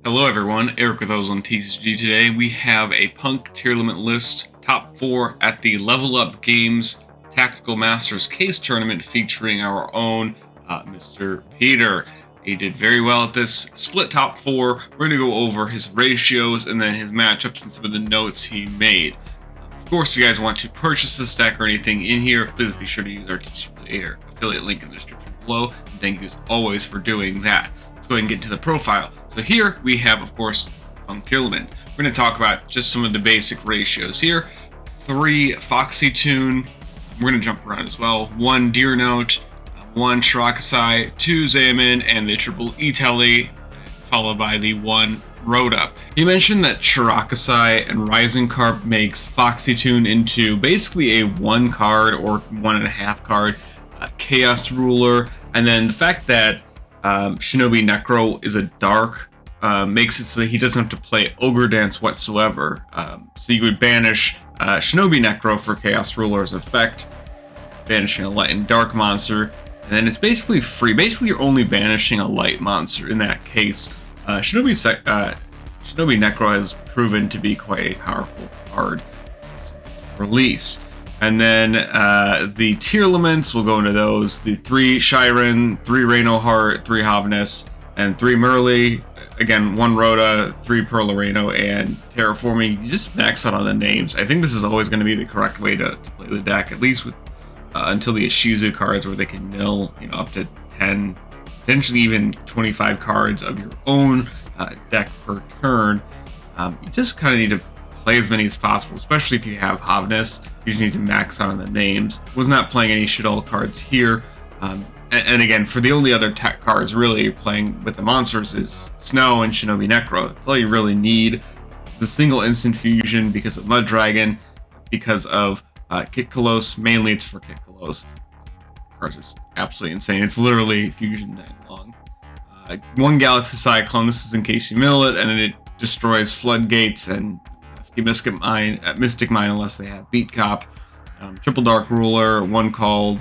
Hello everyone, Eric with OzoneTCG. Today we have a Punk Tearlament list, top 4 at the Level Up Games Tactical Masters Case Tournament featuring our own Mr. Peter. He did very well at this, split top 4. We're going to go over his ratios and then his matchups and some of the notes he made. Of course, if you guys want to purchase this deck or anything in here, please be sure to use our affiliate link in the description below. And thank you as always for doing that. Let's go ahead and get into the profile. So here we have, of course, Punk Tearlament. We're going to talk about just some of the basic ratios here. 3 Foxy Tune. We're going to jump around as well. 1 Deer Note, 1 Shirakusai, 2 Xamin, and the triple E-Telly, followed by the 1 Rhoda. He mentioned that Shirakusai and Rising Carp makes Foxy Tune into basically a 1 card or 1.5 card Chaos Ruler, and then the fact that Shinobi Necro is a dark makes it so that he doesn't have to play Ogre Dance whatsoever. So you would banish Shinobi Necro for Chaos Ruler's effect, banishing a light and dark monster, and then it's basically free. Basically, you're only banishing a light monster in that case. Shinobi Necro has proven to be quite a powerful card release. And then the Tearlaments, we'll go into those. The 3 Shiren, 3 Reno-Heart, 3 Havness, and 3 Merly. Again, 1 Rhoda, 3 Perlareno, and Terraforming. You just max out on the names. I think this is always going to be the correct way to play the deck, at least with until the Ishizu cards, where they can mill up to 10, potentially even 25 cards of your own deck per turn. You just kind of need to play as many as possible, especially if you have Havness. You just need to max out on the names. Was not playing any shit-all cards here. And again, for the only other tech cards really playing with the monsters is Snow and Shinobi Necro. That's all you really need. The single instant fusion because of Mud Dragon, because of Kit Kalos. Mainly it's for Kit Kalos. Cards are absolutely insane. It's literally fusion night long. 1 Galaxy Cyclone. This is in case you mill it, and it destroys Floodgates and Mystic Mine unless they have Beat Cop. Triple Dark Ruler, 1 called,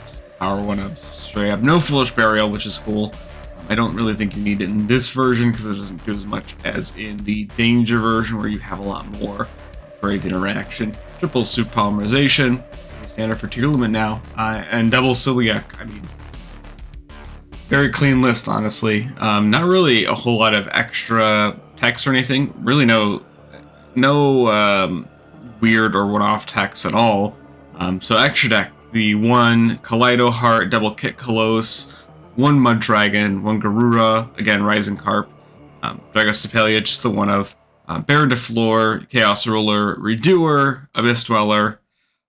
just the power 1 up straight up. No Foolish Burial, which is cool. I don't really think you need it in this version because it doesn't do as much as in the Danger version where you have a lot more brave interaction. Triple Soup Polymerization, standard for Tearlament now, and double Celiac. I mean, very clean list, honestly. Not really a whole lot of extra text or anything. Really no weird or one-off text at all. So extra deck, the 1 Kaleido-Heart, double Kit Kalos, 1 Mud Dragon, 1 Garura, again Rising Carp, Dragostapelia, just the 1 of, Baron de Flor, Chaos Ruler, Redoer, Abyss Dweller,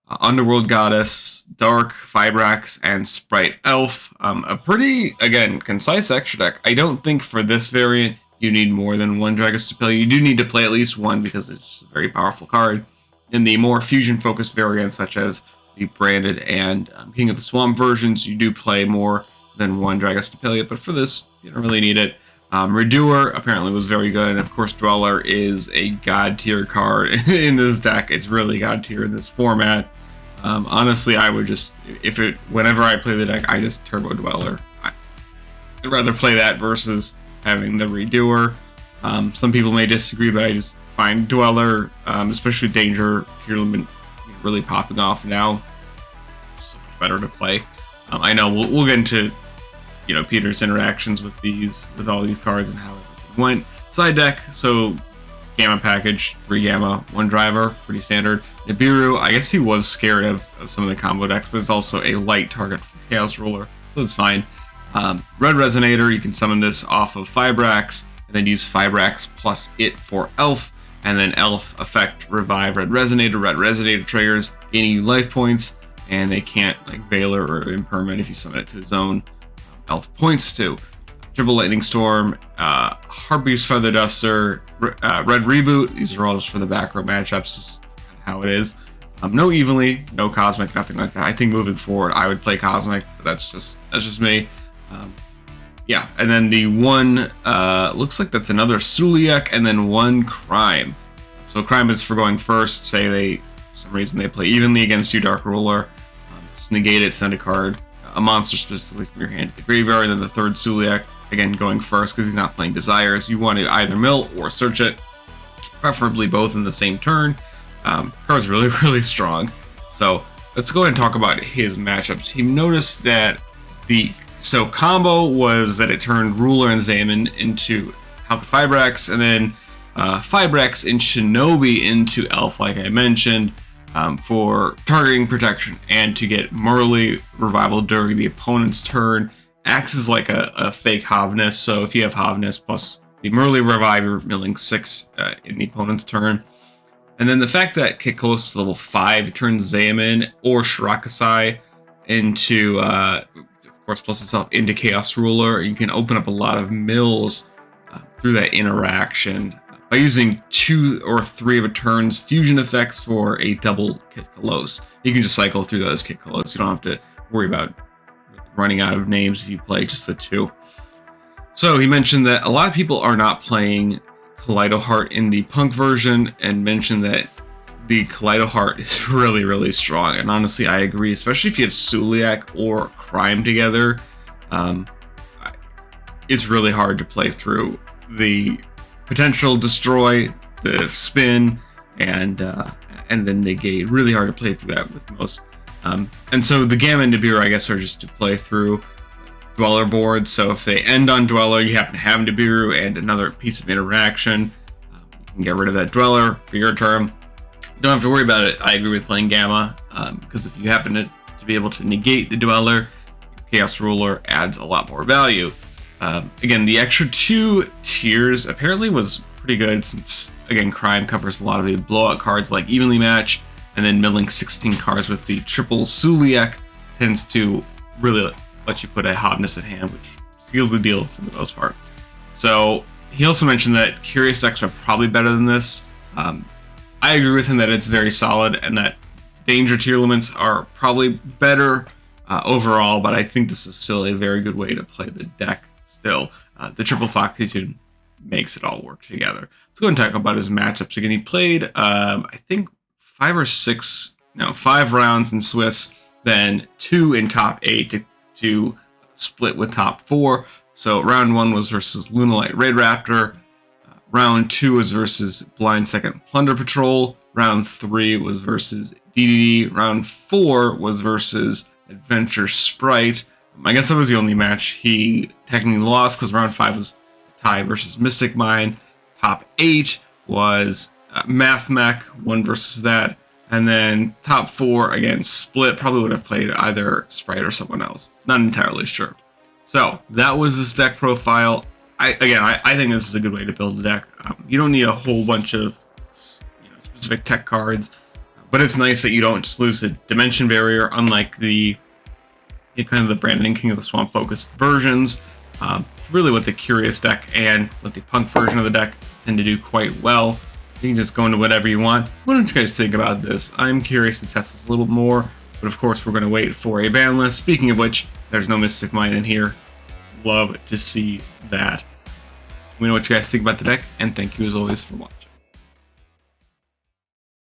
Underworld Goddess, Dark, Fibrax, and Sprite Elf. A pretty, again, concise extra deck. I don't think for this variant you need more than 1 Dragostapelia. You do need to play at least 1 because it's a very powerful card. In the more fusion-focused variants, such as the Branded and King of the Swamp versions, you do play more than 1 Dragostapelia, but for this, you don't really need it. Redoer apparently was very good, and of course Dweller is a god tier card in this deck. It's really god tier in this format. Honestly, I would just, whenever I play the deck, I just Turbo Dweller. I'd rather play that versus having the Redoer. Some people may disagree, but I just find Dweller, especially Danger, Tearlament, really popping off now. So much better to play. I know we'll get into Peter's interactions with all these cards and how it went. Side deck, so Gamma package, 3 Gamma, 1 Driver, pretty standard. Nibiru, I guess he was scared of some of the combo decks, but it's also a light target for Chaos Ruler, so it's fine. Red Resonator, you can summon this off of Fibrax, and then use Fibrax plus it for Elf, and then Elf effect revive Red Resonator triggers, gaining you life points, and they can't Veiler or Impermanent if you summon it to his own Elf points to. Triple Lightning Storm, Harpy's Feather Duster, Red Reboot. These are all just for the back row matchups, just how it is. No Evenly, no Cosmic, nothing like that. I think moving forward, I would play Cosmic, but that's just me. Yeah, and then the 1 looks like that's another Suliak, and then 1 Crime. So Crime is for going first. Say for some reason they play evenly against you, Dark Ruler. Just negate it, send a card, a monster specifically from your hand to the graveyard, and then the 3rd Suliak again, going first because he's not playing Desires. You want to either mill or search it, preferably both in the same turn. Card's really, really strong. So let's go ahead and talk about his matchups. He noticed that combo was that it turned Ruler and Zaman into Halka Fibrex, and then Fibrex and Shinobi into Elf, like I mentioned, for targeting protection and to get Merly Revival during the opponent's turn. Acts as like a fake Havness, so if you have Havness plus the Merly Reviver, milling 6 in the opponent's turn. And then the fact that Kikos level 5 turns Zaman or Shirakasai into, of course, plus itself into Chaos Ruler, you can open up a lot of mills through that interaction by using 2 or 3 of a turn's fusion effects for a double Kikos. You can just cycle through those Kikos. You don't have to worry about running out of names if you play just the 2. So he mentioned that a lot of people are not playing Kaleido-Heart in the Punk version, and mentioned that the Kaleido-Heart is really, really strong. And honestly, I agree, especially if you have Suliak or Crime together. It's really hard to play through the potential destroy, the spin, and then negate. Really hard to play through that with most. And so the Gamma and Nibiru, I guess, are just to play through Dweller boards. So if they end on Dweller, you happen to have Nibiru and another piece of interaction. You can get rid of that Dweller for your turn. You don't have to worry about it. I agree with playing Gamma, because if you happen to be able to negate the Dweller, Chaos Ruler adds a lot more value. Again, the extra 2 tiers apparently was pretty good, since, again, Crime covers a lot of the blowout cards like Evenly Match, and then milling 16 cards with the triple Suliak tends to really let you put a Hotness at hand, which seals the deal for the most part. So he also mentioned that Curious decks are probably better than this. I agree with him that it's very solid, and that Danger Tearlaments are probably better overall, but I think this is still a very good way to play the deck still. The triple Foxitude makes it all work together. Let's go and talk about his matchups again. He played, I think, 5 rounds in Swiss, then 2 in top 8 to split with top 4. So round 1 was versus Lunalight Raid Raptor. Round 2 was versus Blind Second Plunder Patrol. Round 3 was versus DDD. Round 4 was versus Adventure Sprite. I guess that was the only match he technically lost, because round 5 was a tie versus Mystic Mine. Top 8 was Math Mech, 1 versus that. And then top 4, again, split. Probably would have played either Sprite or someone else. Not entirely sure. So that was this deck profile. I think this is a good way to build a deck. You don't need a whole bunch of specific tech cards, but it's nice that you don't just lose a Dimension Barrier, unlike the kind of the Brandon King of the Swamp focused versions. Really what the Curious deck and what the Punk version of the deck tend to do quite well. You can just go into whatever you want. What do you guys think about this? I'm curious to test this a little more, but of course we're going to wait for a ban list. Speaking of which, there's no Mystic Mine in here. Love to see that. Let me know what you guys think about the deck, and thank you as always for watching.